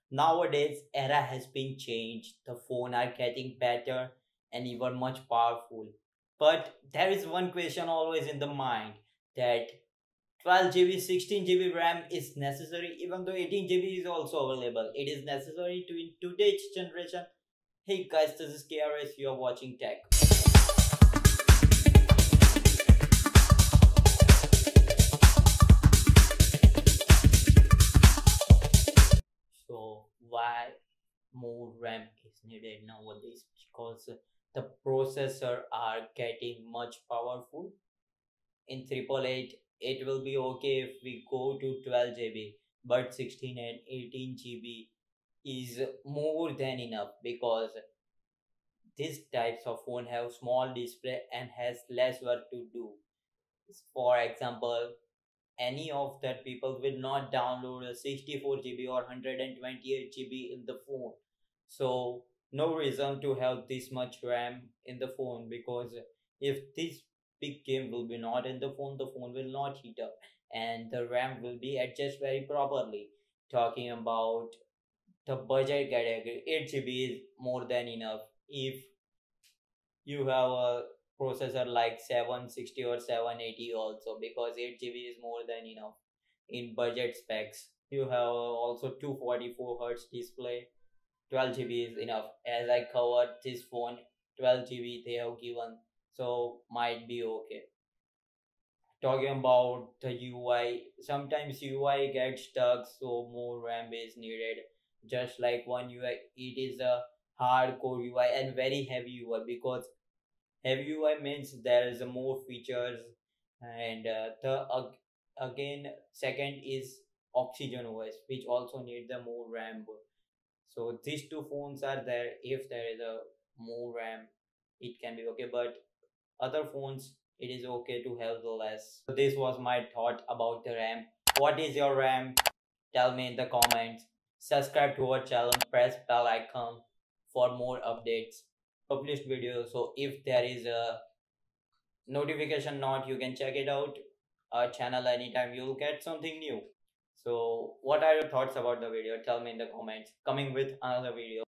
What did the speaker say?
Nowadays era has been changed, the phone are getting better and even much powerful, but there is one question always in the mind, that 12 GB 16 GB RAM is necessary, even though 18 GB is also available. It is necessary to in today's generation. Hey guys, this is KRS, you are watching Tech. So why more RAM is needed nowadays? Because the processor are getting much powerful. In 888 it will be okay if we go to 12 GB, but 16 and 18 GB is more than enough, because these types of phone have small display and has less work to do. For example, any of that people will not download a 64 GB or 128 GB in the phone. So no reason to have this much RAM in the phone, because if this big game will be not in the phone will not heat up and the RAM will be adjusted very properly. Talking about the budget category, 8 GB is more than enough. If you have a processor like 760 or 780 also, because 8 GB is more than enough in budget specs. You have also 244 hertz display. 12 GB is enough. As I covered this phone, 12 GB they have given, so might be okay. Talking about the UI, sometimes UI gets stuck, so more RAM is needed. Just like one UI, it is a hardcore UI and very heavy UI, because heavy UI means there is more features. And again, second is Oxygen OS, which also need the more RAM. So these two phones are there. If there is a more RAM, it can be okay, but other phones it is okay to have the less. So this was my thought about the RAM. What is your RAM? Tell me in the comments. Subscribe to our channel, press bell icon for more updates, published videos. So if there is a notification not, you can check it out our channel anytime, you'll get something new. So what are your thoughts about the video? Tell me in the comments. Coming with another video.